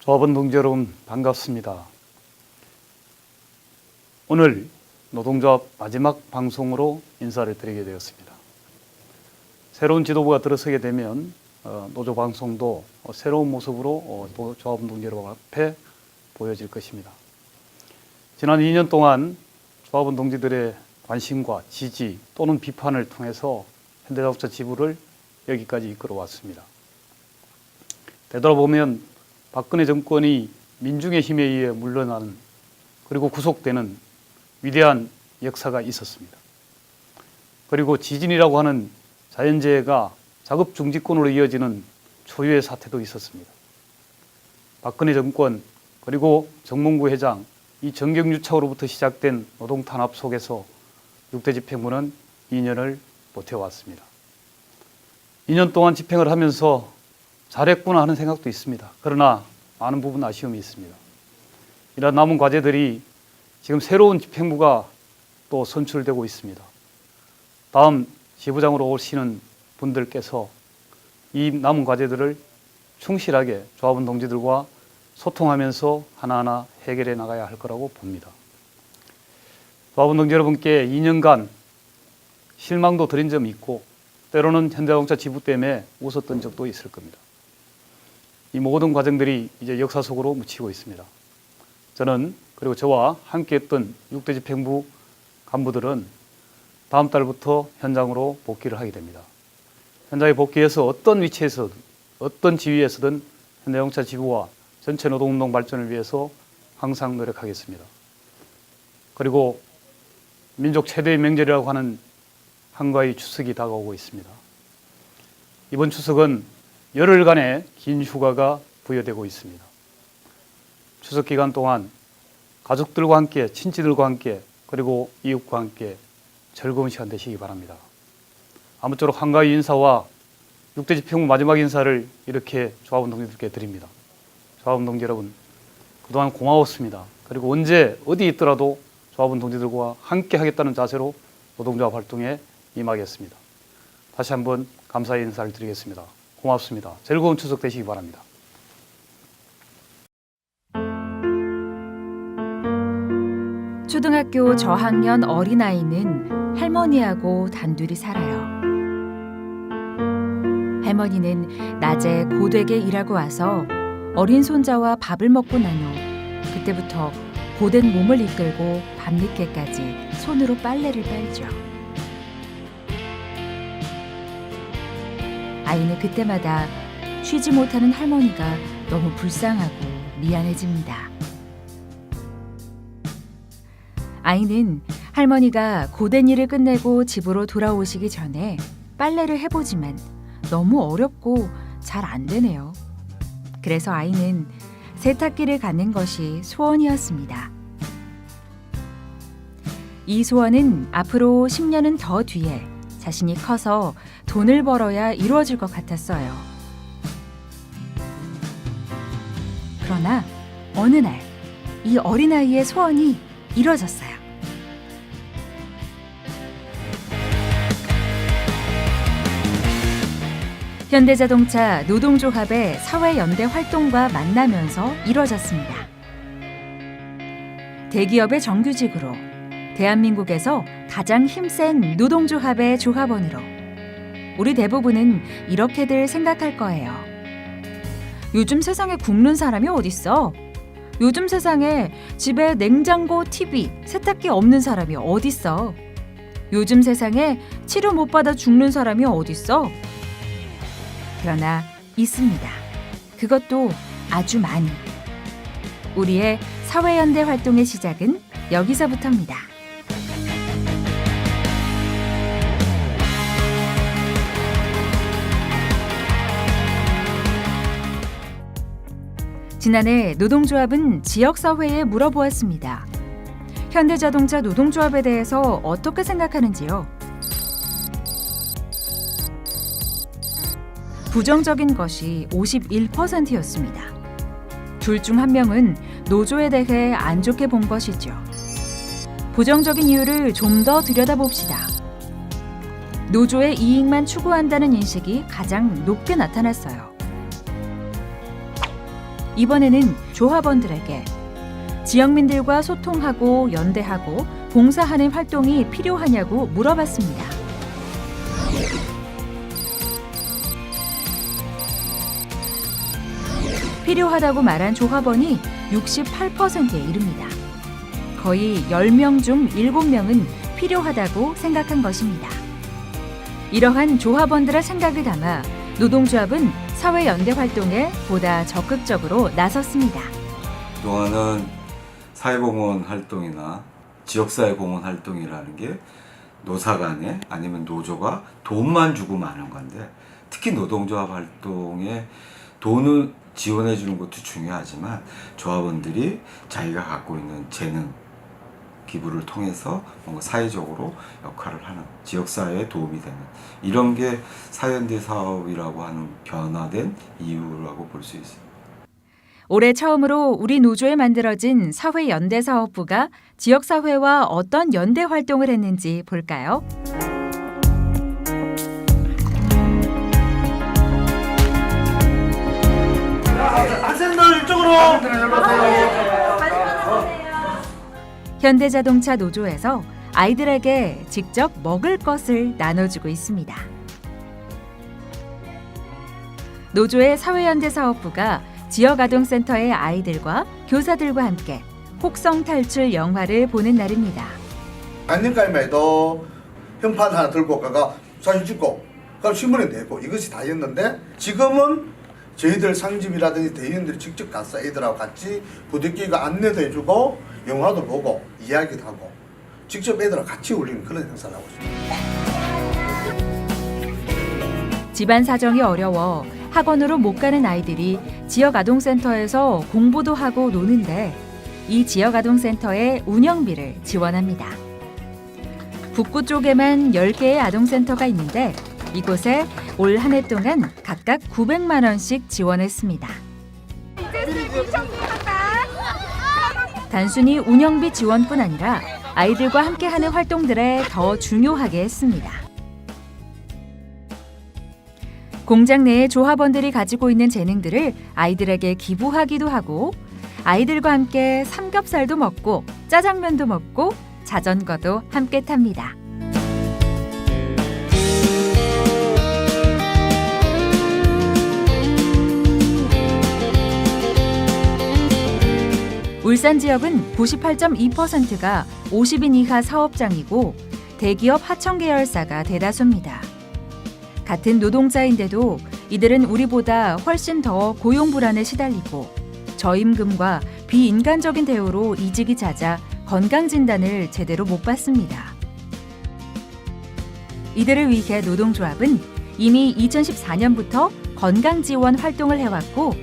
조합원 동지 여러분 반갑습니다. 오늘 노동조합 마지막 방송으로 인사를 드리게 되었습니다. 새로운 지도부가 들어서게 되면 노조 방송도 새로운 모습으로 조합원 동지 여러분 앞에 보여질 것입니다. 지난 2년 동안 조합원 동지들의 관심과 지지 또는 비판을 통해서 현대자동차 지부를 여기까지 이끌어 왔습니다. 되돌아보면 박근혜 정권이 민중의 힘에 의해 물러나는 그리고 구속되는 위대한 역사가 있었습니다. 그리고 지진이라고 하는 자연재해가 자급중지권으로 이어지는 초유의 사태도 있었습니다. 박근혜 정권 그리고 정몽구 회장 이 정경유착으로부터 시작된 노동탄압 속에서 6대 집행부는 2년을 버텨왔습니다. 2년 동안 집행을 하면서 잘했구나 하는 생각도 있습니다. 그러나 많은 부분 아쉬움이 있습니다. 이런 남은 과제들이 지금 새로운 집행부가 또 선출되고 있습니다. 다음 지부장으로 오시는 분들께서 이 남은 과제들을 충실하게 조합원 동지들과 소통하면서 하나하나 해결해 나가야 할 거라고 봅니다. 조합원 동지 여러분께 2년간 실망도 드린 점이 있고 때로는 현대자동차 지부 때문에 웃었던 적도 있을 겁니다. 이 모든 과정들이 이제 역사 속으로 묻히고 있습니다. 저는 그리고 저와 함께했던 6대 집행부 간부들은 다음 달부터 현장으로 복귀를 하게 됩니다. 현장에 복귀해서 어떤 위치에서든 어떤 지위에서든 현대자동차 지부와 전체 노동운동 발전을 위해서 항상 노력하겠습니다. 그리고 민족 최대의 명절이라고 하는 한가위 추석이 다가오고 있습니다. 이번 추석은 열흘간의 긴 휴가가 부여되고 있습니다. 추석 기간 동안 가족들과 함께, 친지들과 함께, 그리고 이웃과 함께 즐거운 시간 되시기 바랍니다. 아무쪼록 한가위 인사와 6대 집행부 마지막 인사를 이렇게 조합원 동지들께 드립니다. 조합원 동지 여러분, 그동안 고마웠습니다. 그리고 언제 어디 있더라도 조합원 동지들과 함께 하겠다는 자세로 노동조합 활동에 임하겠습니다. 다시 한번 감사의 인사를 드리겠습니다. 고맙습니다. 즐거운 추석 되시기 바랍니다. 초등학교 저학년 어린아이는 할머니하고 단둘이 살아요. 할머니는 낮에 고되게 일하고 와서 어린 손자와 밥을 먹고 난 후 그때부터 고된 몸을 이끌고 밤늦게까지 손으로 빨래를 빨죠. 아이는 그때마다 쉬지 못하는 할머니가 너무 불쌍하고 미안해집니다. 아이는 할머니가 고된 일을 끝내고 집으로 돌아오시기 전에 빨래를 해보지만 너무 어렵고 잘 안 되네요. 그래서 아이는 세탁기를 갖는 것이 소원이었습니다. 이 소원은 앞으로 10년은 더 뒤에 자신이 커서 돈을 벌어야 이루어질 것 같았어요. 그러나 어느 날 이 어린아이의 소원이 이루어졌어요. 현대자동차 노동조합의 사회연대 활동과 만나면서 이루어졌습니다. 대기업의 정규직으로 대한민국에서 가장 힘센 노동조합의 조합원으로 우리 대부분은 이렇게들 생각할 거예요. 요즘 세상에 굶는 사람이 어딨어? 요즘 세상에 집에 냉장고, TV, 세탁기 없는 사람이 어딨어? 요즘 세상에 치료 못 받아 죽는 사람이 어딨어? 그러나 있습니다. 그것도 아주 많이. 우리의 사회연대 활동의 시작은 여기서부터입니다. 지난해 노동조합은 지역사회에 물어보았습니다. 현대자동차 노동조합에 대해서 어떻게 생각하는지요? 부정적인 것이 51%였습니다. 둘 중 한 명은 노조에 대해 안 좋게 본 것이죠. 부정적인 이유를 좀 더 들여다봅시다. 노조의 이익만 추구한다는 인식이 가장 높게 나타났어요. 이번에는 조합원들에게 지역민들과 소통하고 연대하고 봉사하는 활동이 필요하냐고 물어봤습니다. 필요하다고 말한 조합원이 68%에 이릅니다. 거의 10명 중 7명은 필요하다고 생각한 것입니다. 이러한 조합원들의 생각을 담아 노동조합은 사회연대 활동에 보다 적극적으로 나섰습니다. 그동안은 사회공헌 활동이나 지역사회 공헌 활동이라는 게 노사 간에 아니면 노조가 돈만 주고 마는 건데, 특히 노동조합 활동에 돈을 지원해 주는 것도 중요하지만 조합원들이 자기가 갖고 있는 재능, 기부를 통해서 뭔가 사회적으로 역할을 하는, 지역사회에 도움이 되는, 이런 게 사회연대 사업이라고 하는 변화된 이유라고 볼 수 있습니다. 올해 처음으로 우리 노조에 만들어진 사회연대사업부가 지역사회와 어떤 연대 활동을 했는지 볼까요? 학생들 이쪽으로. 현대자동차 노조에서 아이들에게 직접 먹을 것을 나눠주고 있습니다. 노조의 사회연대사업부가 지역아동센터의 아이들과 교사들과 함께 혹성 탈출 영화를 보는 날입니다. 작년까지만 해도 현판 하나 들고 가가 사진 찍고 그럼 신문에 내고 이것이 다였는데, 지금은 저희들 상집이라든지 대의원들이 직접 가서 애들하고 같이 부대끼고 안내도 해주고 영화도 보고 이야기도 하고 직접 애들하고 같이 울리는 그런 행사를 하고 있습니다. 집안 사정이 어려워 학원으로 못 가는 아이들이 지역아동센터에서 공부도 하고 노는데 이 지역아동센터의 운영비를 지원합니다. 북구 쪽에만 10개의 아동센터가 있는데 이곳에 올 한 해 동안 각각 900만 원씩 지원했습니다. 단순히 운영비 지원뿐 아니라 아이들과 함께하는 활동들에 더 중요하게 했습니다. 공장 내의 조합원들이 가지고 있는 재능들을 아이들에게 기부하기도 하고, 아이들과 함께 삼겹살도 먹고 짜장면도 먹고 자전거도 함께 탑니다. 울산 지역은 98.2%가 50인 이하 사업장이고 대기업 하청 계열사가 대다수입니다. 같은 노동자인데도 이들은 우리보다 훨씬 더 고용 불안에 시달리고 저임금과 비인간적인 대우로 이직이 잦아 건강진단을 제대로 못 받습니다. 이들을 위해 노동조합은 이미 2014년부터 건강지원 활동을 해왔고,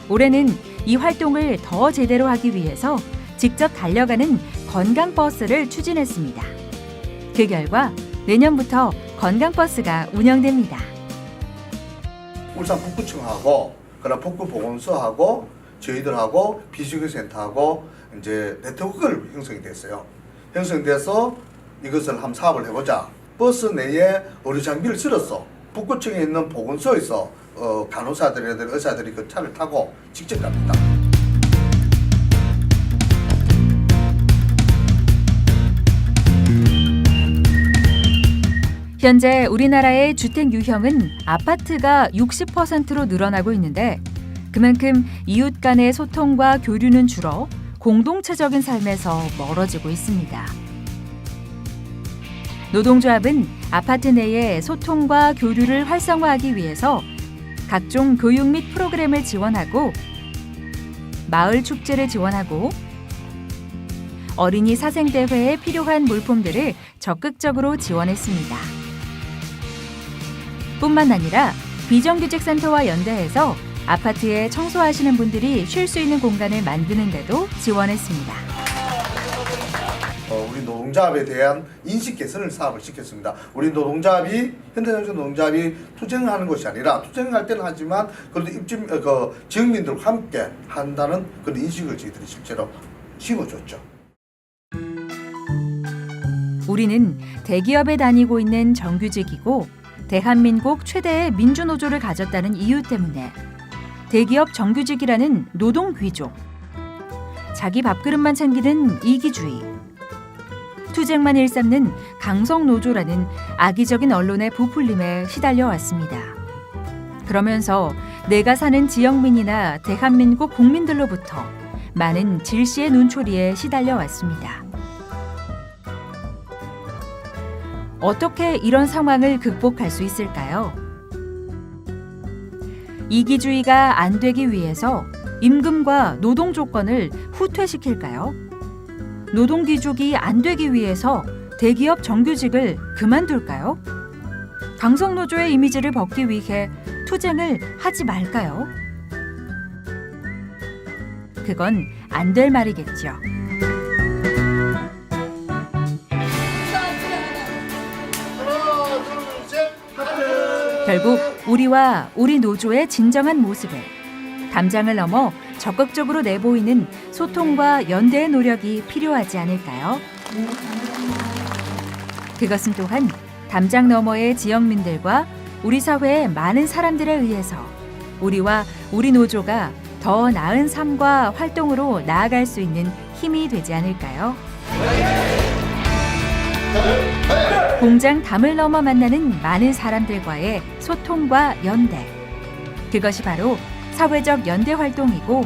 올해는 이 활동을 더 제대로 하기 위해서 직접 달려가는 건강버스를 추진했습니다. 그 결과 내년부터 건강버스가 운영됩니다. 울산 북구청하고 그다음 북구보건소하고 저희들하고 비수교센터하고 이제 네트워크를 형성이 됐어요. 형성돼서 이것을 한번 사업을 해보자. 버스 내에 의료 장비를 실었어. 북구청에 있는 보건소에서 간호사들이나 의사들이 그 차를 타고 직접 갑니다. 현재 우리나라의 주택 유형은 아파트가 60%로 늘어나고 있는데, 그만큼 이웃 간의 소통과 교류는 줄어 공동체적인 삶에서 멀어지고 있습니다. 노동조합은 아파트 내의 소통과 교류를 활성화하기 위해서 각종 교육 및 프로그램을 지원하고, 마을 축제를 지원하고, 어린이 사생대회에 필요한 물품들을 적극적으로 지원했습니다. 뿐만 아니라 비정규직센터와 연대해서 아파트에 청소하시는 분들이 쉴 수 있는 공간을 만드는 데도 지원했습니다. 우리 노동조합에 대한 인식 개선을 사업을 시켰습니다. 우리 노동조합이, 현대자동차 노동조합이 투쟁을 하는 것이 아니라, 투쟁할 때는 하지만 그래도 지역민들과 함께 한다는 그런 인식을 저희들이 실제로 심어줬죠. 우리는 대기업에 다니고 있는 정규직이고 대한민국 최대의 민주노조를 가졌다는 이유 때문에 대기업 정규직이라는 노동 귀족. 자기 밥그릇만 챙기는 이기주의. 투쟁만 일삼는 강성노조라는 악의적인 언론의 부풀림에 시달려 왔습니다. 그러면서 내가 사는 지역민이나 대한민국 국민들로부터 많은 질시의 눈초리에 시달려 왔습니다. 어떻게 이런 상황을 극복할 수 있을까요? 이기주의가 안 되기 위해서 임금과 노동 조건을 후퇴시킬까요? 노동 귀족이 안 되기 위해서 대기업 정규직을 그만둘까요? 강성노조의 이미지를 벗기 위해 투쟁을 하지 말까요? 그건 안 될 말이겠죠. 결국 우리와 우리 노조의 진정한 모습을 담장을 넘어 적극적으로 내보이는 소통과 연대의 노력이 필요하지 않을까요? 그것은 또한 담장 너머의 지역민들과 우리 사회의 많은 사람들에 의해서 우리와 우리 노조가 더 나은 삶과 활동으로 나아갈 수 있는 힘이 되지 않을까요? 공장 담을 넘어 만나는 많은 사람들과의 소통과 연대. 그것이 바로 사회적 연대 활동이고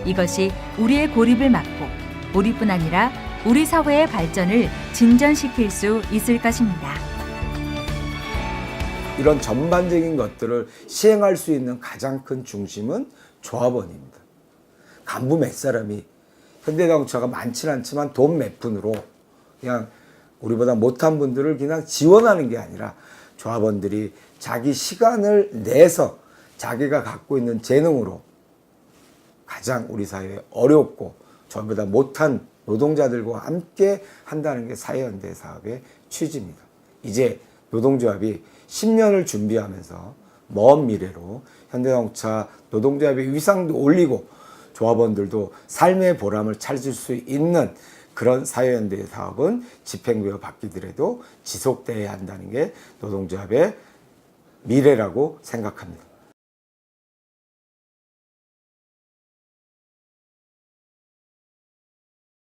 이것이 우리의 고립을 막고 우리뿐 아니라 우리 사회의 발전을 진전시킬 수 있을 것입니다. 이런 전반적인 것들을 시행할 수 있는 가장 큰 중심은 조합원입니다. 간부 몇 사람이 현대자동차가 많지는 않지만 돈 몇 푼으로 그냥 우리보다 못한 분들을 그냥 지원하는 게 아니라 조합원들이 자기 시간을 내서 자기가 갖고 있는 재능으로 가장 우리 사회에 어렵고 저보다 못한 노동자들과 함께 한다는 게 사회연대 사업의 취지입니다. 이제 노동조합이 10년을 준비하면서 먼 미래로 현대자동차 노동조합의 위상도 올리고 조합원들도 삶의 보람을 찾을 수 있는 그런 사회연대 사업은 집행부가 바뀌더라도 지속돼야 한다는 게 노동조합의 미래라고 생각합니다.